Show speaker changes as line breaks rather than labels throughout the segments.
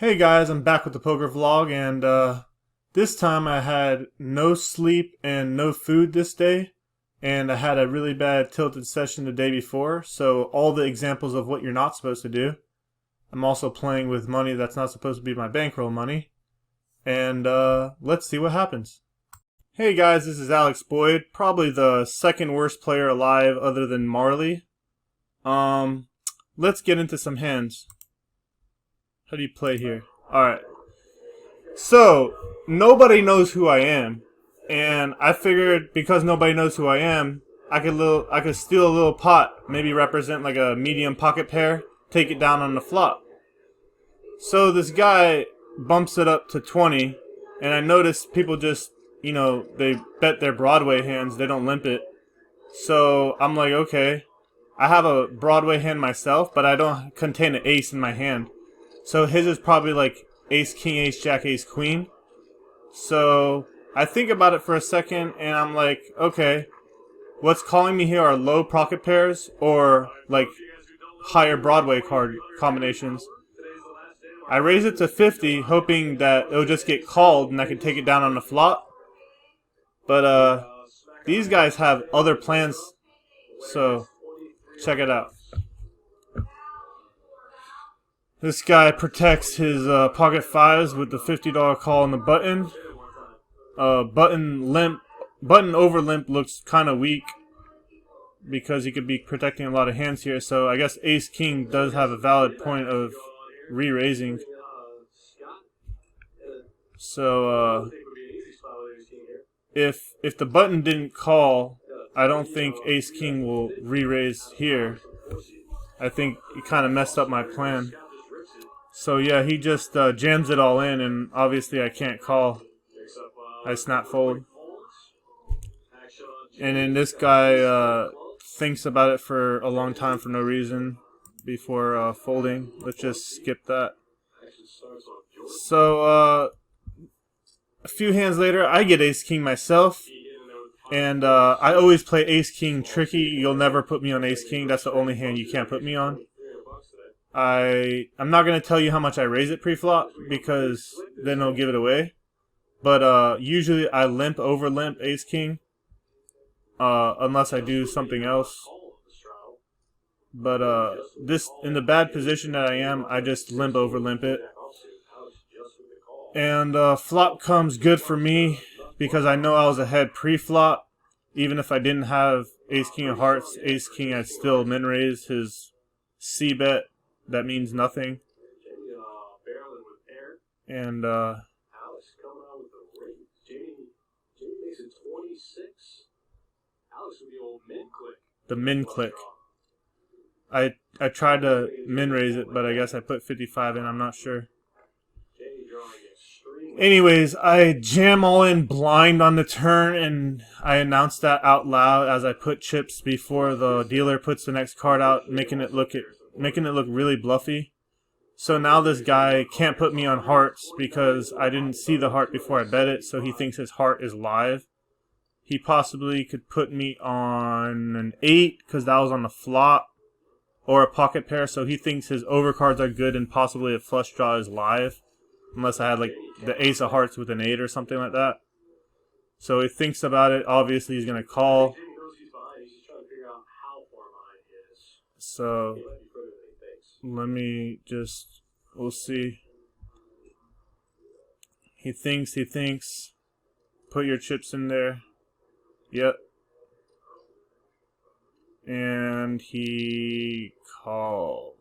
Hey guys, I'm back with the poker vlog, and this time I had no sleep and no food this day, and I had a really bad tilted session the day before, so all the examples of what you're not supposed to do. I'm also playing with money that's not supposed to be my bankroll money, and let's see what happens. Hey guys, this is Alex Boyd, probably the second worst player alive other than Marley. Let's get into some hands. How do you play here? Alright. So, nobody knows who I am. And I figured because nobody knows who I am, I could steal a little pot, maybe represent like a medium pocket pair, take it down on the flop. So this guy bumps it up to 20, and I notice people just, they bet their Broadway hands, they don't limp it. So I'm like, okay, I have a Broadway hand myself, but I don't contain an ace in my hand. So his is probably like ace, king, ace, jack, ace, queen. So I think about it for a second and I'm like, okay, what's calling me here are low pocket pairs or like higher Broadway card combinations. I raise it to 50 hoping that it'll just get called and I can take it down on the flop. But these guys have other plans, so check it out. This guy protects his pocket fives with the $50 call on the button. Button over limp looks kind of weak because he could be protecting a lot of hands here. So I guess ace king does have a valid point of re-raising. So if the button didn't call, I don't think ace king will re-raise here. I think he kind of messed up my plan. So yeah, he just jams it all in, and obviously I can't call. I snap fold. And then this guy thinks about it for a long time for no reason before folding. Let's just skip that. So a few hands later, I get ace king myself. And I always play ace king tricky. You'll never put me on ace king. That's the only hand you can't put me on. I'm not going to tell you how much I raise it pre-flop because then it'll give it away. But usually I limp over limp ace king unless I do something else. But this in the bad position that I am, I just limp over limp it. And flop comes good for me because I know I was ahead pre-flop. Even if I didn't have ace king of hearts, ace king, I'd still min raise his C bet. That means nothing. And the min click. I tried to min raise it, but I guess I put 55 in. I'm not sure. Anyways, I jam all in blind on the turn, and I announced that out loud as I put chips before the dealer puts the next card out, making it look really bluffy. So now this guy can't put me on hearts because I didn't see the heart before I bet it, so he thinks his heart is live. He possibly could put me on an 8 because that was on the flop, or a pocket pair, so he thinks his overcards are good and possibly a flush draw is live. Unless I had like the ace of hearts with an 8 or something like that. So he thinks about it. Obviously he's going to call. So let me just, we'll see. He thinks. Put your chips in there. Yep. And he calls.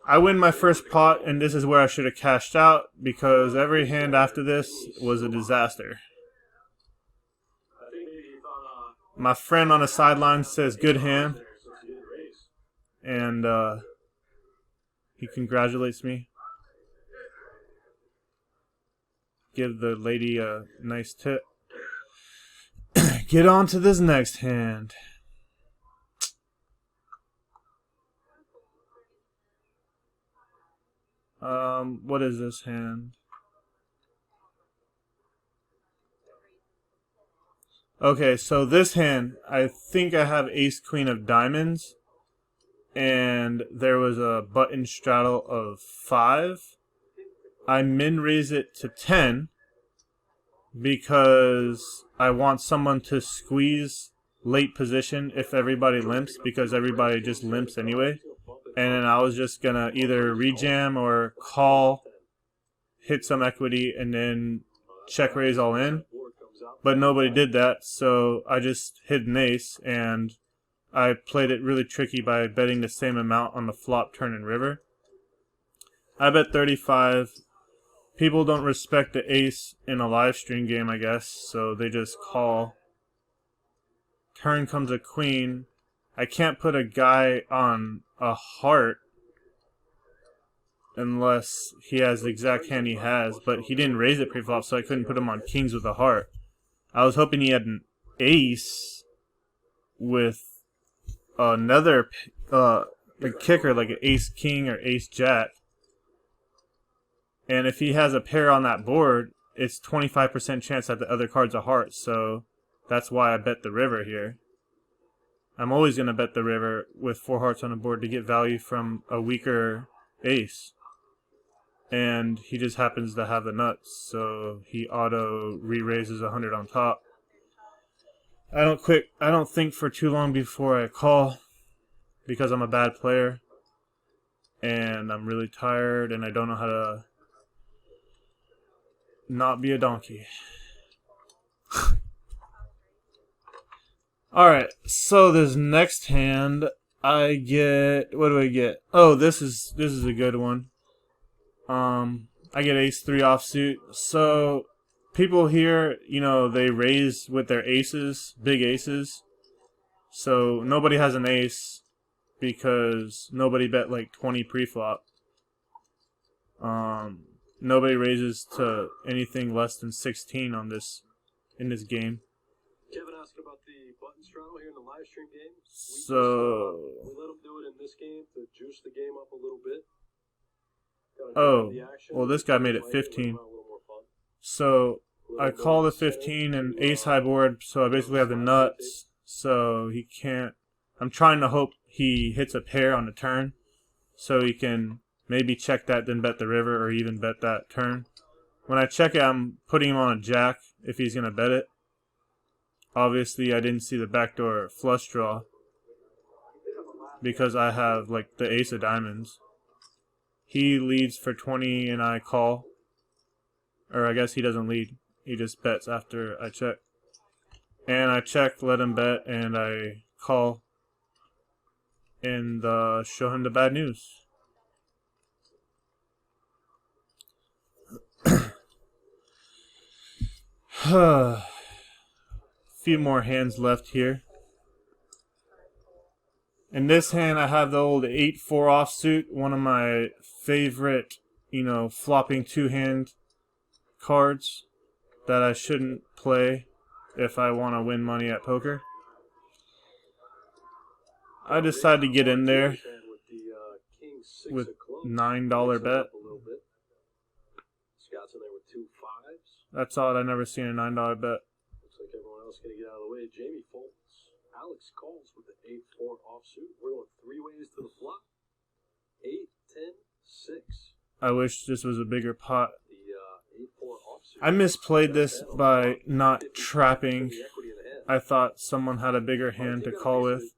I win my first pot, and this is where I should have cashed out because every hand after this was a disaster. My friend on the sideline says good hand, and he congratulates me. Give the lady a nice tip. Get on to this next hand. What is this hand? Okay, so this hand, I think I have ace queen of diamonds. and there was a button straddle of 5. I min-raise it to 10 because I want someone to squeeze late position if everybody limps, because everybody just limps anyway. And then I was just gonna either rejam or call, hit some equity, and then check raise all in. But nobody did that, so I just hit an ace, and I played it really tricky by betting the same amount on the flop, turn, and river. I bet 35. People don't respect the ace in a live stream game, I guess, so they just call. Turn comes a queen. I can't put a guy on a heart unless he has the exact hand he has, but he didn't raise it pre-flop, so I couldn't put him on kings with a heart. I was hoping he had an ace with another a kicker, like an ace king or ace jack. And if he has a pair on that board, it's 25% chance that the other card's a heart, so that's why I bet the river here. I'm always going to bet the river with 4 hearts on the board to get value from a weaker ace. And he just happens to have the nuts, so he auto re-raises 100 on top. I don't think for too long before I call, because I'm a bad player and I'm really tired and I don't know how to not be a donkey. Alright, so this next hand I get, what do I get? Oh, this is a good one. I get ace 3 offsuit. So people here, you know, they raise with their aces, big aces. So nobody has an ace because nobody bet like 20 pre-flop. Nobody raises to anything less than 16 on this in this game.
Kevin asked about the button straddle here in the live stream game.
So
we let him do it in this game to juice the game up a little bit.
Oh, well, this guy made it 15. So I call the 15 and ace high board, so I basically have the nuts. So he can't. I'm trying to hope he hits a pair on the turn, so he can maybe check that, then bet the river, or even bet that turn. When I check it, I'm putting him on a jack if he's gonna bet it. Obviously, I didn't see the backdoor flush draw because I have like the ace of diamonds. He leads for 20 and I call. Or I guess he doesn't lead. He just bets after I check. And I check, let him bet, and I call. And show him the bad news. Few more hands left here. In this hand, I have the old 8-4 offsuit, one of my favorite, you know, flopping 2-hand cards that I shouldn't play if I want to win money at poker. I decided to get in there with $9 bet. That's odd. I've never seen a $9 bet.
Looks like everyone else going to get out of the way. Jamie folds. Alex calls with the 8-4 offsuit. We're going 3 ways to the flop. 8, 10, 6.
I wish this was a bigger pot. The 8-4 offsuit. I misplayed this by not trapping. I thought someone had a bigger hand to call with.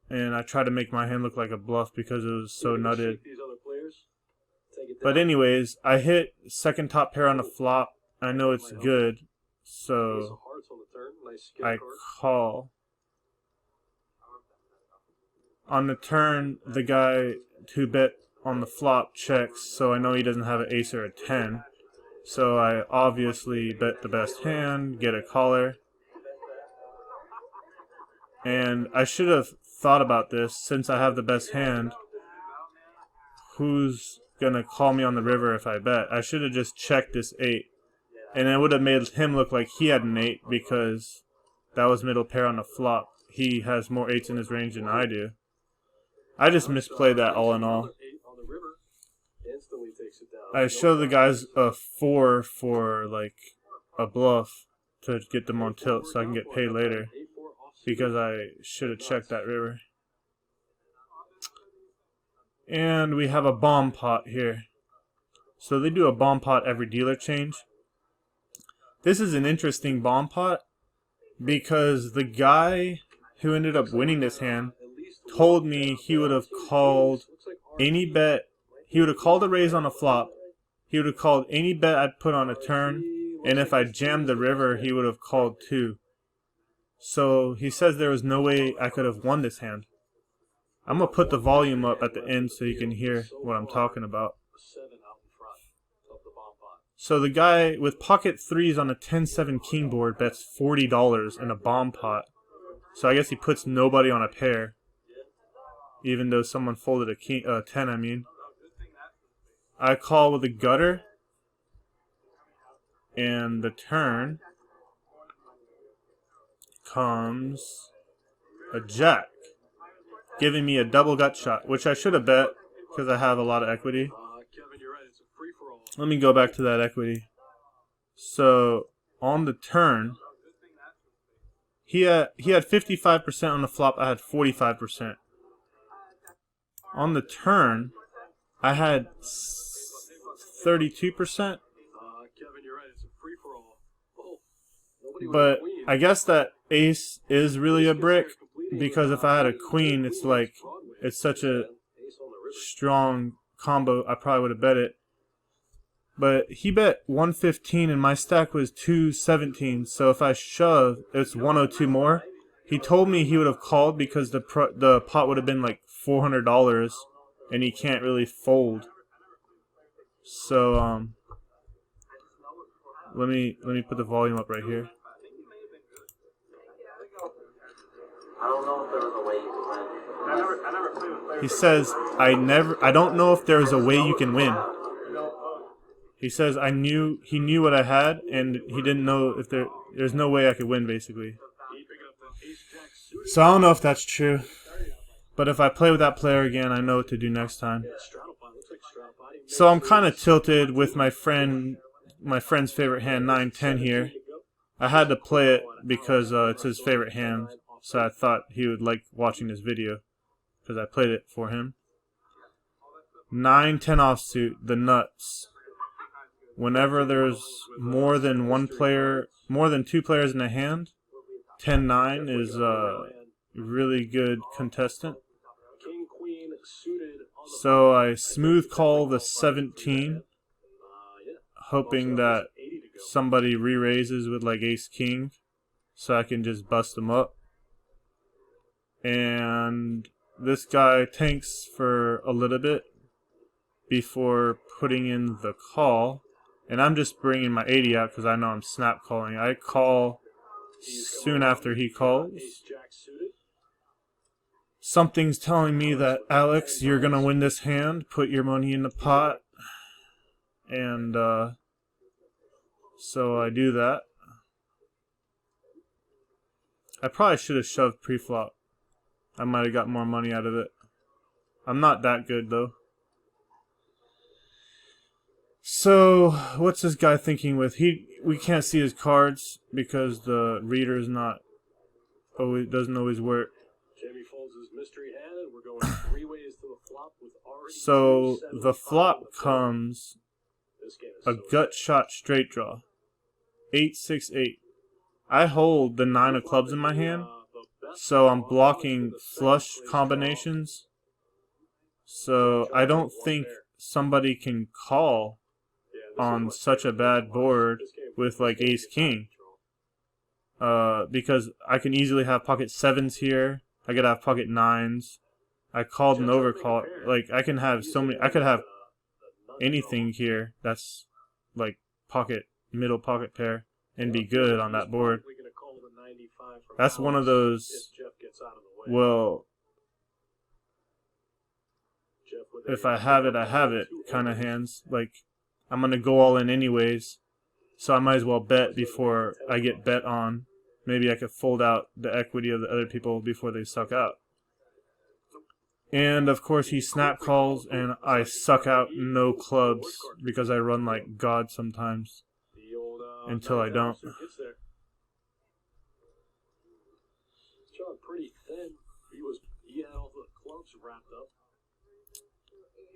And I tried to make my hand look like a bluff because it was so nutted. But anyways, I hit second top pair on the flop. I know it's good, so I call. On the turn, the guy who bet on the flop checks, so I know he doesn't have an ace or a 10. So I obviously bet the best hand, get a caller. And I should have thought about this. Since I have the best hand, who's gonna call me on the river if I bet? I should have just checked this 8. And it would have made him look like he had an 8 because that was middle pair on the flop. He has more 8s in his range than I do. I just misplayed that all in all. I show the guys a 4 for like a bluff to get them on tilt so I can get paid later because I should have checked that river. And we have a bomb pot here. So they do a bomb pot every dealer change. This is an interesting bomb pot because the guy who ended up winning this hand told me he would have called any bet. He would have called a raise on a flop. He would have called any bet I'd put on a turn. And if I jammed the river, he would have called 2. So he says there was no way I could have won this hand. I'm going to put the volume up at the end so you can hear what I'm talking about. So the guy with pocket 3s on a 10-7 king board bets $40 in a bomb pot. So I guess he puts nobody on a pair. Even though someone folded a king, 10, I mean. I call with a gutter. And the turn comes a jack, giving me a double gut shot, which I should have bet because I have a lot of equity. Let me go back to that equity. So on the turn, he had 55% on the flop. I had 45%. On the turn, I had 32%. But I guess that ace is really a brick because if I had a queen, it's like it's such a strong combo. I probably would have bet it. But he bet 115 and my stack was 217. So if I shove, it's 102 more. He told me he would have called because the pot would have been like $400 and he can't really fold. So let me put the volume up right here.
I don't know if there was a way you could win. I never played with players.
He says I don't know if there's a way you can win. He says he knew what I had and he didn't know if there's no way I could win basically. So I don't know if that's true. But if I play with that player again, I know what to do next time. So I'm kind of tilted with my friend's favorite hand 9-10 here. I had to play it because it's his favorite hand. So I thought he would like watching this video because I played it for him. 9-10 offsuit, the nuts. Whenever there's more than 2 players in a hand, 10-9 is a really good contestant. So I smooth call the 17, hoping that somebody re-raises with like ace-king so I can just bust them up. And this guy tanks for a little bit before putting in the call. And I'm just bringing my 80 out because I know I'm snap calling. I call soon after he calls. Something's telling me that, Alex, you're going to win this hand. Put your money in the pot. And so I do that. I probably should have shoved pre-flop. I might have got more money out of it. I'm not that good, though. So, what's this guy thinking with? We can't see his cards because the reader doesn't always work.
Jamie folds his mystery hand, and we're going 3 ways to the flop with already.
So the flop comes a gut shot straight draw. 8-6-8. I hold the 9 of clubs in my hand, so I'm blocking flush combinations. So I don't think somebody can call on such a bad board with like ace-king. Because I can easily have pocket 7s here. I could have pocket 9s. I called an overcall. Like I can have so many. I could have anything here that's like middle pocket pair and be good on that board. That's one of those. Well, if I have it, I have it kind of hands. Like I'm gonna go all in anyways, so I might as well bet before I get bet on. Maybe I could fold out the equity of the other people before they suck out. And of course he snap calls and I suck out no clubs because I run like God sometimes until I don't.
Showing pretty thin. He had all the clubs wrapped up.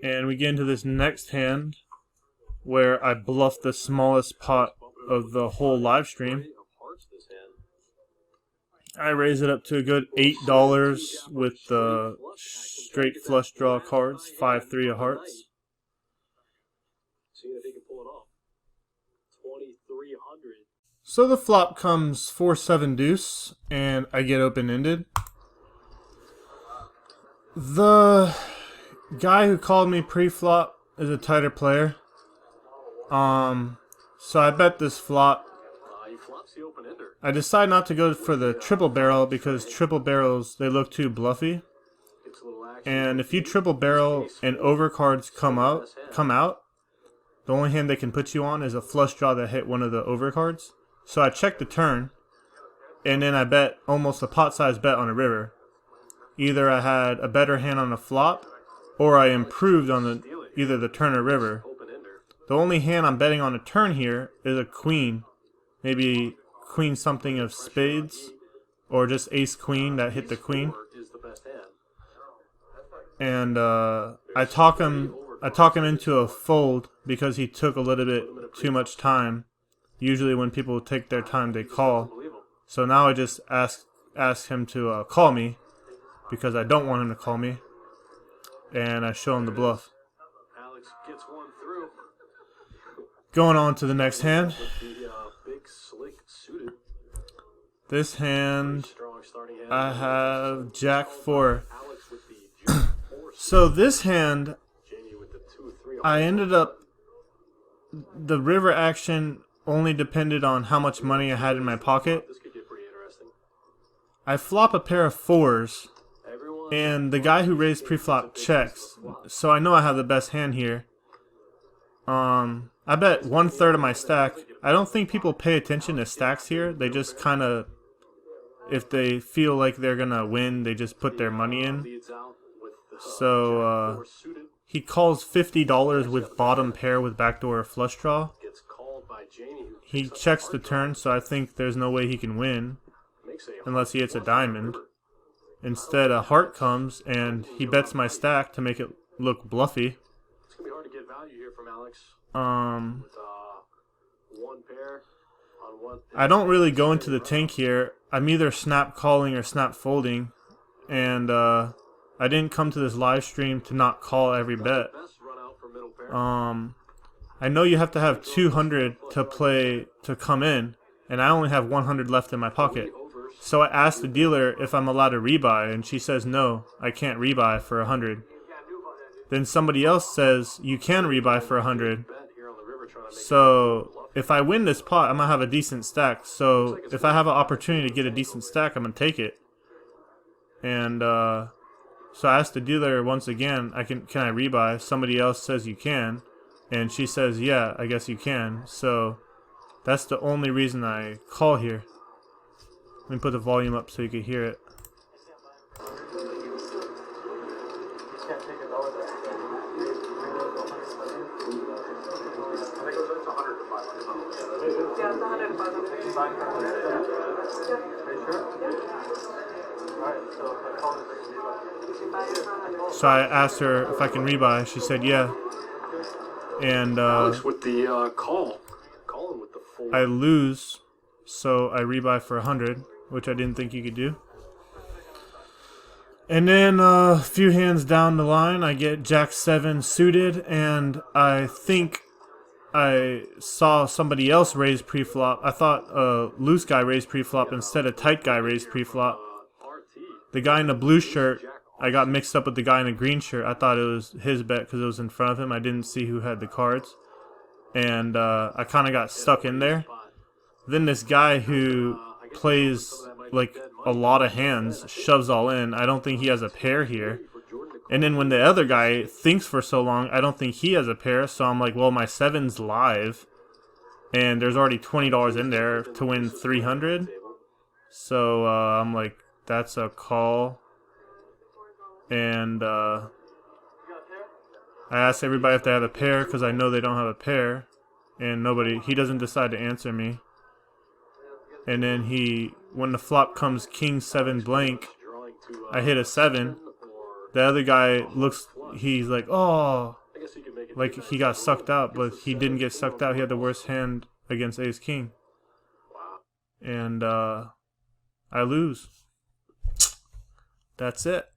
And we get into this next hand where I bluff the smallest pot of the whole live stream. I raise it up to a good $8 with the straight flush draw cards, 5-3 of hearts.
Seeing if he can pull it off. 2,300.
So the flop comes 4-7 deuce, and I get open-ended. The guy who called me pre-flop is a tighter player. So I bet this flop.
He flops the open-ender.
I decide not to go for the triple barrel because triple barrels, they look too bluffy.
Gets a little action.
And if you triple barrel and overcards come out, the only hand they can put you on is a flush draw that hit one of the overcards. So I check the turn, and then I bet almost a pot-sized bet on a river. Either I had a better hand on the flop, or I improved on either the turn or river. The only hand I'm betting on a turn here is a queen. Maybe queen something of spades, or just ace-queen that hit the queen. And I talk him into a fold because he took a little bit too much time. Usually when people take their time, they call. So now I just ask him to call me because I don't want him to call me. And I show him the bluff.
Alex gets one through.
Going on to the next hand.
The big slick suited.
This hand,
Strong starting hand.
I have Jack 4.
Alex with the juice four.
So this hand,
Jamie with the 2-3.
I ended up, the river action only depended on how much money I had in my pocket.
This could get pretty interesting.
I flop a pair of 4s,
Everyone
and the guy who raised pre-flop checks, so I know I have the best hand here. I bet 1/3 of my stack. I don't think people pay attention to stacks here. They just kind of, if they feel like they're gonna win, they just put their money in.
leads out with the
So
four suited.
he calls $50 with bottom pair with backdoor flush draw.
Gets called by Jamie. Who
He
picks up
checks the
hard
turn, so I think there's no way he can win
makes
unless he hits a diamond. Instead, a heart comes, and he bets my stack to make it look bluffy.
It's gonna be hard to get value here from Alex.
Um,
With one pair on one.
I don't really go into the tank here. I'm either snap calling or snap folding, and I didn't come to this live stream to not call every bet.
Best run out for middle pair.
I know you have to have 200 to come in, and I only have 100 left in my pocket. So I asked the dealer if I'm allowed to rebuy, and she says no, I can't rebuy for 100. Then somebody else says you can rebuy for 100.
Bet here on the river trying to make
So if I win this pot, I'm gonna have a decent stack. So if I have an opportunity to get a decent stack, I'm gonna take it. And so I asked the dealer once again, can I rebuy? Somebody else says you can, and she says yeah, I guess you can. So that's the only reason I call here. Let me put the volume up so you can hear it. So I asked her if I can rebuy. She said yeah. And
Alex with the call. Calling with the four.
I lose, so I rebuy for 100, which I didn't think you could do. And then a few hands down the line, I get Jack 7 suited, and I think I saw somebody else raise pre-flop. I thought a loose guy raised pre-flop instead of tight guy raised pre-flop. The guy in the blue shirt, I got mixed up with the guy in the green shirt. I thought it was his bet because it was in front of him. I didn't see who had the cards. And I kind of got stuck in there. Then this guy who plays like a lot of hands shoves all in. I don't think he has a pair here. And then when the other guy thinks for so long, I don't think he has a pair. So I'm like, well, my 7's live. And there's already $20 in there to win 300. So I'm like, that's a call. And I asked everybody if they have a pair because I know they don't have a pair. And he doesn't decide to answer me. And then when the flop comes King 7 blank, I hit a 7. The other guy looks he's like, oh,
I guess you could make it
like he got sucked out, but he didn't get sucked out. He had the worst hand against Ace King.
Wow.
And I lose. That's it.